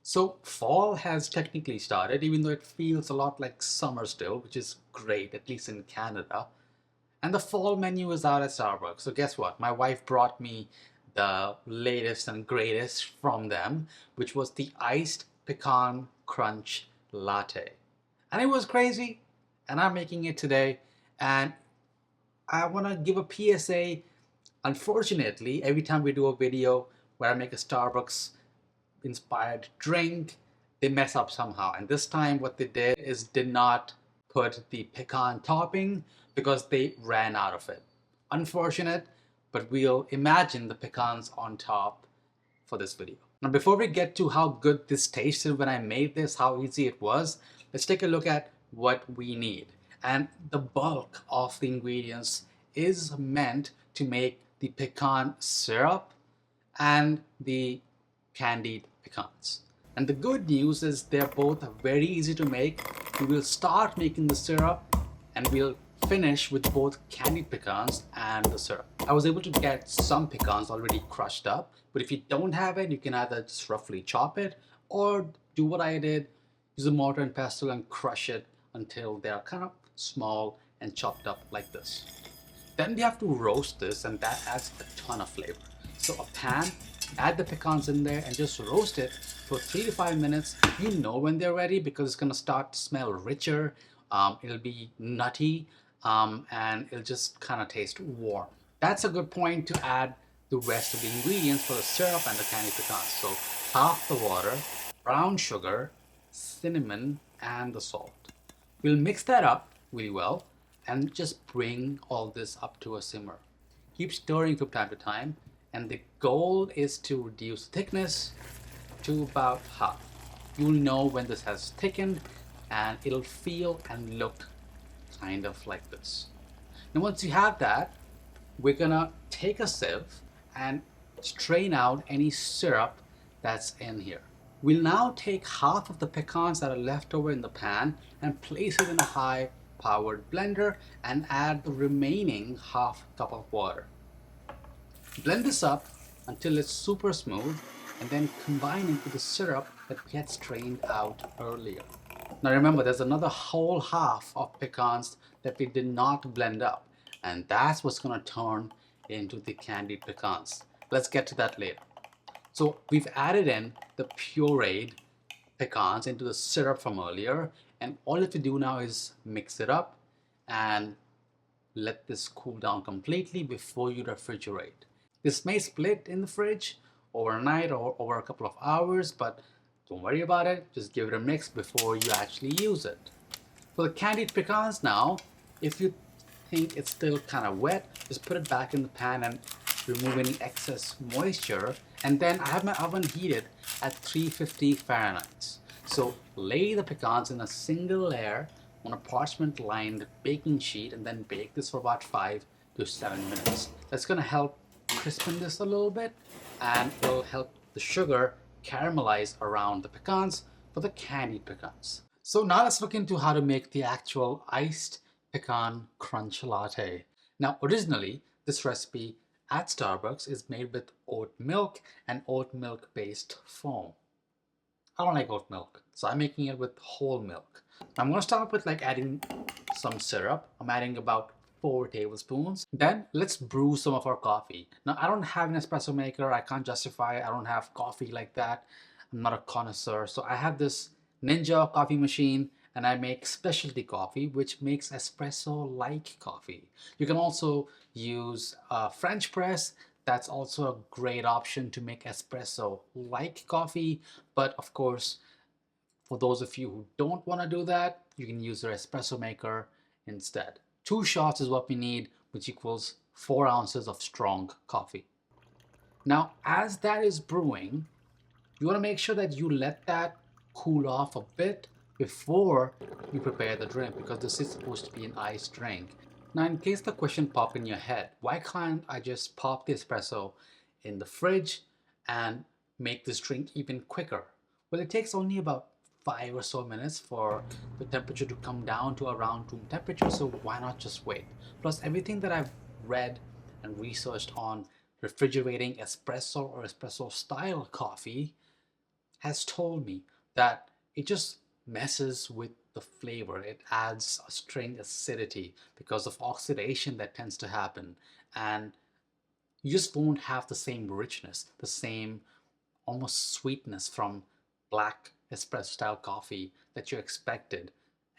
So fall has technically started, even though it feels a lot like summer still, which is great, at least in Canada. And the fall menu is out at Starbucks. So guess what? My wife brought me the latest and greatest from them, which was the Iced Pecan Crunch Latte. And it was crazy. And I'm making it today. And I want to give a PSA. Unfortunately, every time we do a video where I make a Starbucks inspired drink, they mess up somehow. And this time what they did is did not put the pecan topping because they ran out of it. Unfortunate, but we'll imagine the pecans on top for this video. Now before we get to how good this tasted when I made this, how easy it was, let's take a look at what we need. And the bulk of the ingredients is meant to make the pecan syrup and the candied pecans. And the good news is they're both very easy to make. We will start making the syrup and we'll finish with both candied pecans and the syrup. I was able to get some pecans already crushed up, but if you don't have it, you can either just roughly chop it or do what I did, use a mortar and pestle and crush it until they're kind of small and chopped up like this. Then we have to roast this, and that adds a ton of flavor. So a pan, add the pecans in there and just roast it for 3 to 5 minutes. You know when they're ready because it's gonna start to smell richer. It'll be nutty and it'll just kind of taste warm. That's a good point to add the rest of the ingredients for the syrup and the candied pecans. So half the water, brown sugar, cinnamon, and the salt. We'll mix that up really well and just bring all this up to a simmer. Keep stirring from time to time, and the goal is to reduce thickness to about half. You'll know when this has thickened and it'll feel and look kind of like this. Now once you have that, we're gonna take a sieve and strain out any syrup that's in here. We'll now take half of the pecans that are left over in the pan and place it in a high powered blender and add the remaining half cup of water. Blend this up until it's super smooth and then combine it with the syrup that we had strained out earlier. Now remember, there's another whole half of pecans that we did not blend up, and that's what's going to turn into the candied pecans. Let's get to that later. So we've added in the pureed pecans into the syrup from earlier, and all you have to do now is mix it up and let this cool down completely before you refrigerate. This may split in the fridge overnight or over a couple of hours, but don't worry about it. Just give it a mix before you actually use it. For the candied pecans now, if you think it's still kind of wet, just put it back in the pan and remove any excess moisture. And then I have my oven heated at 350 Fahrenheit. So lay the pecans in a single layer on a parchment lined baking sheet and then bake this for about 5 to 7 minutes. That's going to help crispen this a little bit, and it'll help the sugar caramelize around the pecans for the candied pecans. So now let's look into how to make the actual iced pecan crunch latte. Now originally this recipe at Starbucks is made with oat milk and oat milk based foam. I don't like oat milk, so I'm making it with whole milk. I'm going to start with adding some syrup. I'm adding about 4 tablespoons. Then let's brew some of our coffee. Now I don't have an espresso maker. I can't justify it. I don't have coffee like that. I'm not a connoisseur. So I have this Ninja coffee machine and I make specialty coffee, which makes espresso-like coffee. You can also use a French press. That's also a great option to make espresso-like coffee. But of course, for those of you who don't want to do that, you can use your espresso maker instead. 2 shots is what we need, which equals 4 ounces of strong coffee. Now, as that is brewing, you want to make sure that you let that cool off a bit before you prepare the drink, because this is supposed to be an iced drink. Now, in case the question pops in your head, why can't I just pop the espresso in the fridge and make this drink even quicker? Well, it takes only about 5 or so minutes for the temperature to come down to around room temperature, so why not just wait? Plus, everything that I've read and researched on refrigerating espresso or espresso style coffee has told me that it just messes with the flavor. It adds a strange acidity because of oxidation that tends to happen, and you just won't have the same richness, the same almost sweetness from black espresso style coffee that you expected,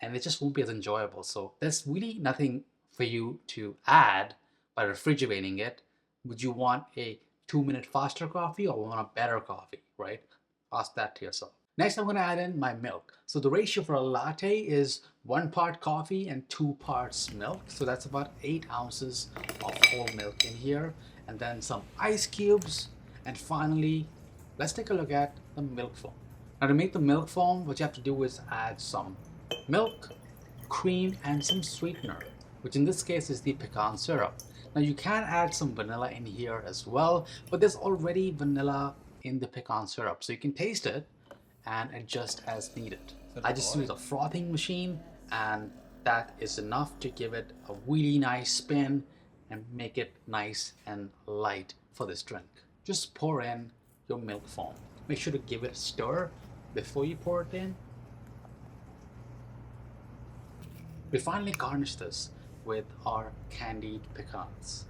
and it just won't be as enjoyable. So there's really nothing for you to add by refrigerating it. Would you want a 2-minute faster coffee or want a better coffee, right? Ask that to yourself. Next, I'm going to add in my milk. So the ratio for a latte is 1 part coffee and 2 parts milk. So that's about 8 ounces of whole milk in here, and then some ice cubes, and finally, let's take a look at the milk foam. Now to make the milk foam, what you have to do is add some milk, cream, and some sweetener, which in this case is the pecan syrup. Now you can add some vanilla in here as well, but there's already vanilla in the pecan syrup, so you can taste it and adjust as needed. I just use a frothing machine, and that is enough to give it a really nice spin and make it nice and light for this drink. Just pour in your milk foam. Make sure to give it a stir before you pour it in. We finally garnish this with our candied pecans,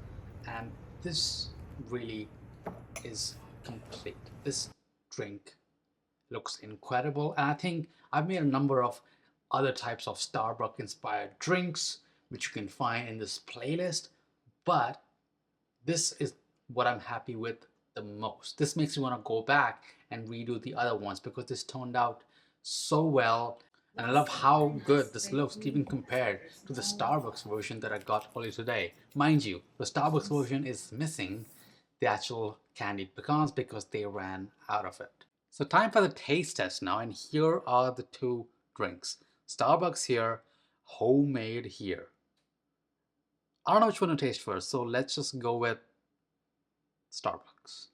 and this really is complete. This drink looks incredible, and I think I've made a number of other types of Starbucks inspired drinks which you can find in this playlist, but this is what I'm happy with the most. This makes me want to go back and redo the other ones because this turned out so well, and I love how good this looks even compared to the Starbucks version that I got earlier today. Mind you, the Starbucks version is missing the actual candied pecans because they ran out of it. So time for the taste test now, and here are the two drinks. Starbucks here, homemade here. I don't know which one to taste first, so let's just go with Starbucks.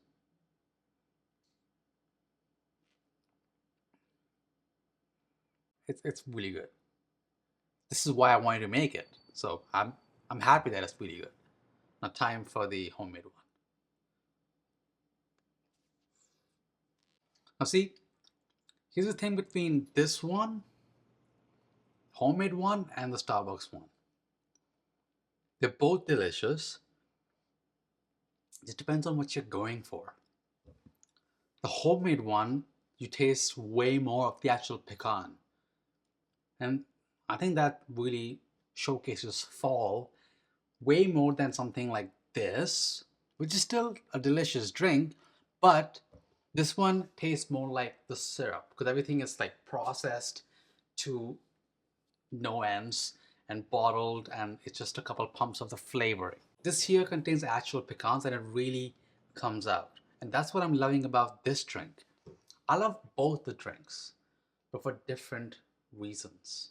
It's really good. This is why I wanted to make it. So I'm happy that it's really good. Now time for the homemade one. Now see, here's the thing between this one, homemade one, and the Starbucks one. They're both delicious. It depends on what you're going for. The homemade one, you taste way more of the actual pecan. And I think that really showcases fall way more than something like this, which is still a delicious drink, but this one tastes more like the syrup because everything is like processed to no ends and bottled, and it's just a couple pumps of the flavoring. This here contains actual pecans and it really comes out. And that's what I'm loving about this drink. I love both the drinks, but for different reasons.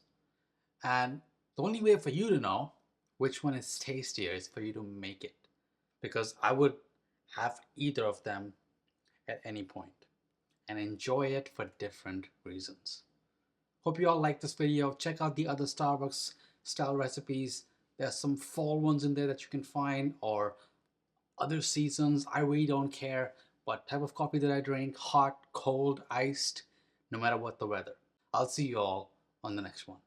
And the only way for you to know which one is tastier is for you to make it. Because I would have either of them at any point and enjoy it for different reasons. Hope you all like this video. Check out the other Starbucks style recipes. There's some fall ones in there that you can find, or other seasons. I really don't care what type of coffee that I drink, hot, cold, iced, no matter what the weather. I'll see you all on the next one.